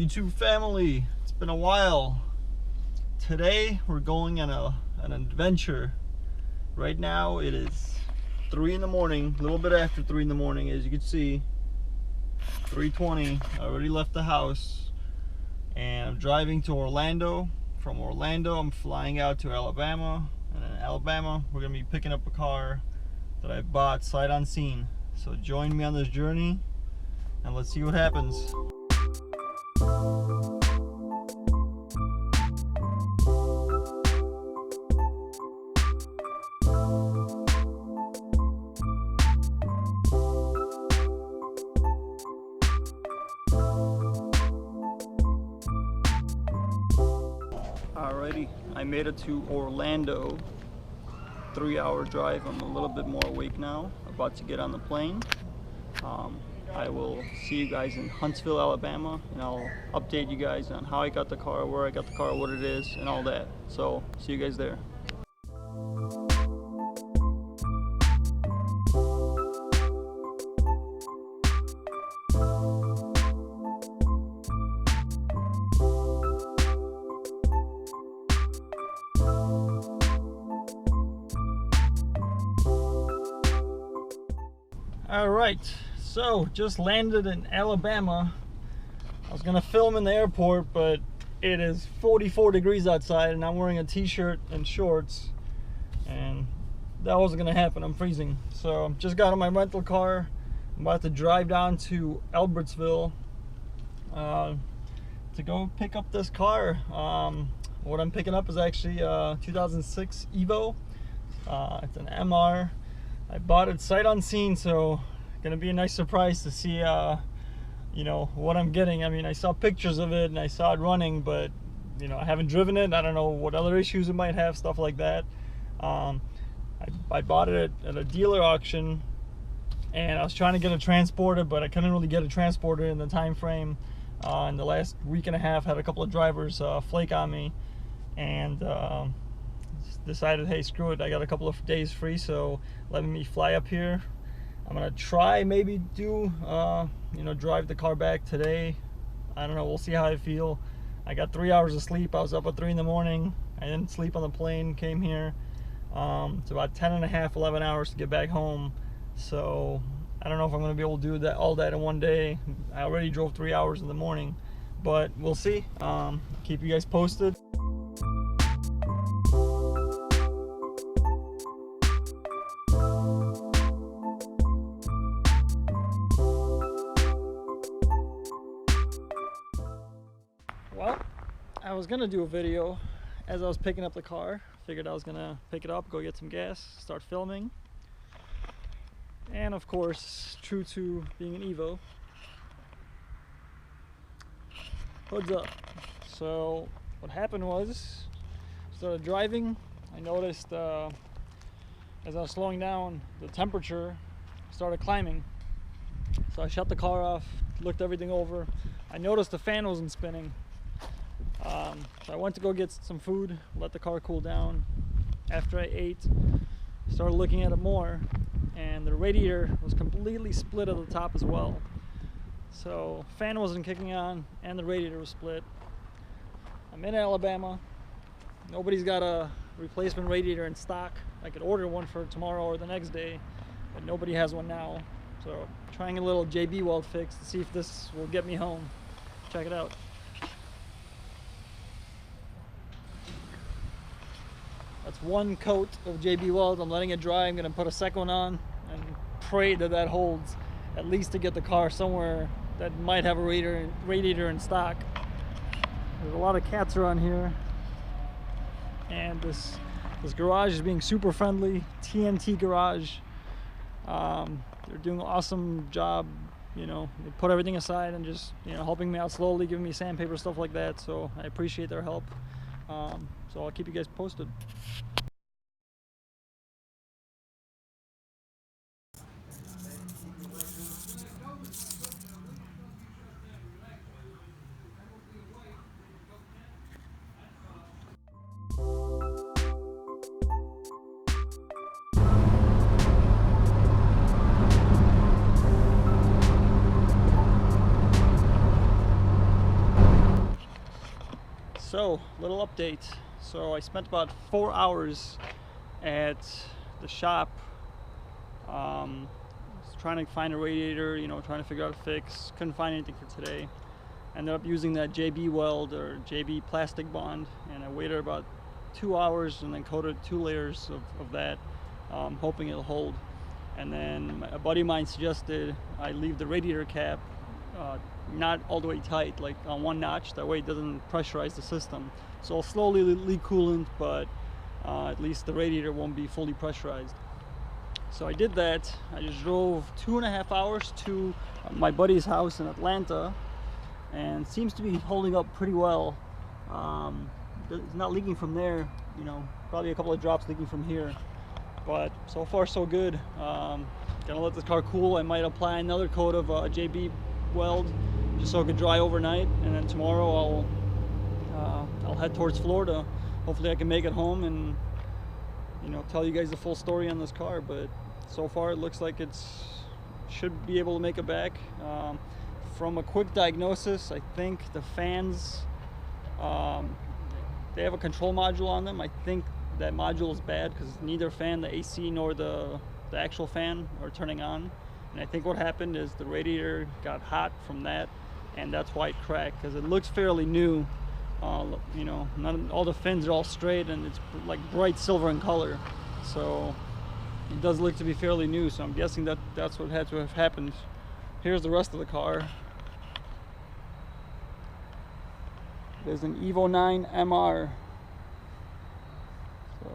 YouTube family? It's been a while. Today we're going on an adventure. Right now it is 3 in the morning, a little bit after 3 in the morning, as you can see. 3:20. I already left the house and I'm driving to Orlando. From Orlando I'm flying out to Alabama, and in Alabama we're gonna be picking up a car that I bought sight unseen. So join me on this journey and let's see what happens. Alrighty, I made it to Orlando. 3-hour drive. I'm a little bit more awake now. About to get on the plane. I will see you guys in Huntsville, Alabama, and I'll update you guys on how I got the car, where I got the car, what it is, and all that. So, see you guys there. Alright, so just landed in Alabama. I was gonna film in the airport, but it is 44 degrees outside and I'm wearing a t-shirt and shorts, and that wasn't gonna happen. I'm freezing. So just got in my rental car. I'm about to drive down to Albertsville to go pick up this car. What I'm picking up is actually a 2006 Evo. It's an MR. I bought it sight unseen, so gonna be a nice surprise to see you know, what I'm getting. I mean, I saw pictures of it and I saw it running, but you know, I haven't driven it. I don't know what other issues it might have, stuff like that. I bought it at a dealer auction, and I was trying to get it transported, but I couldn't really get it transported in the time frame. In the last week and a half, had a couple of drivers flake on me, and decided, hey, screw it, I got a couple of days free, so letting me fly up here. I'm gonna try maybe do you know, drive the car back today. I don't know, we'll see how I feel. I got 3 hours of sleep. I was up at 3 in the morning. I didn't sleep on the plane, came here. It's about 10 and a half, 11 hours to get back home, so I don't know if I'm gonna be able to do that all that in one day. I already drove 3 hours in the morning, but we'll see. Keep you guys posted. Well, I was gonna do a video as I was picking up the car. Figured I was gonna pick it up, go get some gas, start filming. And of course, true to being an Evo, hood's up. So what happened was, started driving. I noticed as I was slowing down, the temperature started climbing. So I shut the car off, looked everything over. I noticed the fan wasn't spinning. So I went to go get some food, let the car cool down. After I ate, started looking at it more, and the radiator was completely split at the top as well. So fan wasn't kicking on and the radiator was split. I'm in Alabama. Nobody's got a replacement radiator in stock. I could order one for tomorrow or the next day, but nobody has one now. So trying a little JB Weld fix to see if this will get me home. Check it out. That's one coat of JB Weld. I'm letting it dry. I'm gonna put a second one on and pray that that holds, at least to get the car somewhere that might have a radiator in stock. There's a lot of cats around here, and this garage is being super friendly. TNT Garage. They're doing an awesome job. You know, they put everything aside and just, you know, helping me out slowly, giving me sandpaper, stuff like that. So I appreciate their help. So I'll keep you guys posted. So, little update. So I spent about 4 hours at the shop trying to find a radiator, trying to figure out a fix. Couldn't find anything for today. Ended up using that JB weld or JB plastic bond, and I waited about 2 hours and then coated 2 layers of that, hoping it'll hold. And then a buddy of mine suggested I leave the radiator cap not all the way tight, like on one notch, that way it doesn't pressurize the system. So I'll slowly leak coolant, but at least the radiator won't be fully pressurized. So I did that. I just drove 2.5 hours to my buddy's house in Atlanta, and seems to be holding up pretty well. It's not leaking from there, probably a couple of drops leaking from here, but so far so good. Gonna let this car cool. I might apply another coat of JB weld just so it could dry overnight, and then tomorrow I'll head towards Florida. Hopefully I can make it home and tell you guys the full story on this car. But so far it looks like should be able to make it back. From a quick diagnosis, I think the fans, they have a control module on them. I think that module is bad because neither fan, the AC nor the actual fan, are turning on. And I think what happened is the radiator got hot from that, and that's why it cracked, because it looks fairly new. All the fins are all straight and it's like bright silver in color, so it does look to be fairly new. So I'm guessing that's what had to have happened. Here's the rest of the car. There's an Evo 9 MR. So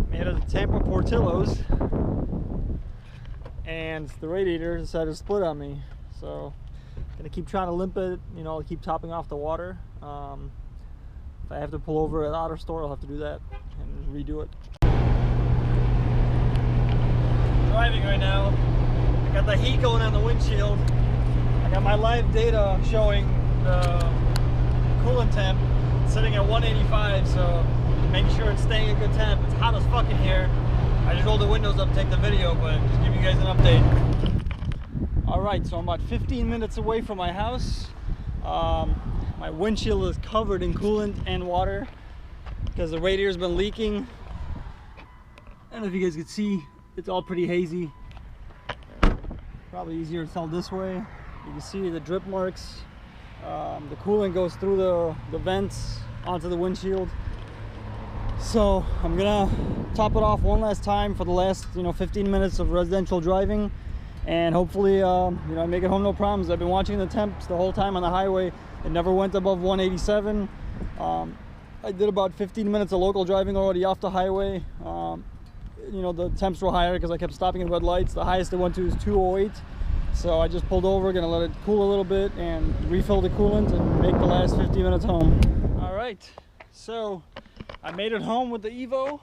made of the Tampa Portillos, and the radiator decided to split on me. So gonna keep trying to limp it, keep topping off the water. If I have to pull over at Auto Store, I'll have to do that and redo it. Driving right now. I got the heat going on the windshield. I got my live data showing the coolant temp sitting at 185, so make sure it's staying a good temp. It's hot as fuck in here. I just rolled the windows up to take the video, but just give you guys an update. Alright, so I'm about 15 minutes away from my house. My windshield is covered in coolant and water because the radiator's been leaking. I don't know if you guys can see, it's all pretty hazy. Probably easier to tell this way. You can see the drip marks. The coolant goes through the vents onto the windshield. So I'm gonna top it off one last time for the last 15 minutes of residential driving, and hopefully I make it home no problems. I've been watching the temps the whole time on the highway. It never went above 187. I did about 15 minutes of local driving already off the highway. The temps were higher because I kept stopping at red lights. The highest it went to is 208. So I just pulled over, gonna let it cool a little bit and refill the coolant and make the last 50 minutes home. All right, so I made it home with the Evo.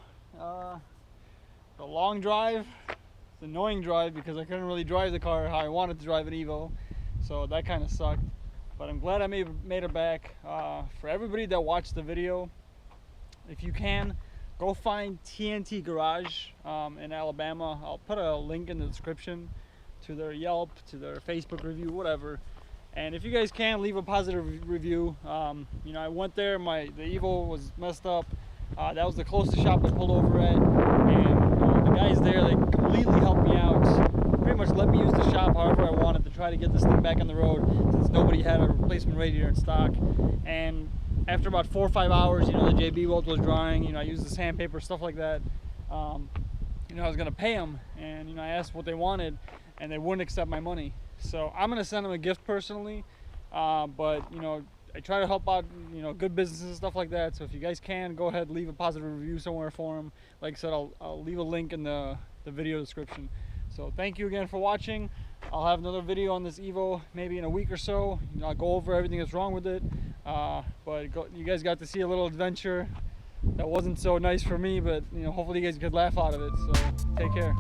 The long drive, it's an annoying drive because I couldn't really drive the car how I wanted to drive an Evo, so that kind of sucked. But I'm glad I made it back. For everybody that watched the video, if you can, go find TNT Garage in Alabama. I'll put a link in the description to their Yelp, to their Facebook review, whatever. And if you guys can, leave a positive review. I went there, the Evo was messed up. That was the closest shop I pulled over at, and the guys there, they completely helped me out. Pretty much let me use the shop however I wanted to try to get this thing back on the road, since nobody had a replacement radiator in stock. And after about 4 or 5 hours, the JB weld was drying. I used the sandpaper, stuff like that. I was gonna pay them, and I asked what they wanted, and they wouldn't accept my money. So I'm gonna send them a gift personally, but I try to help out good businesses and stuff like that. So if you guys can, go ahead, leave a positive review somewhere for them. Like I said, I'll leave a link in the video description. So thank you again for watching. I'll have another video on this Evo maybe in a week or so. I'll go over everything that's wrong with it, but you guys got to see a little adventure that wasn't so nice for me, but hopefully you guys could laugh out of it. So take care.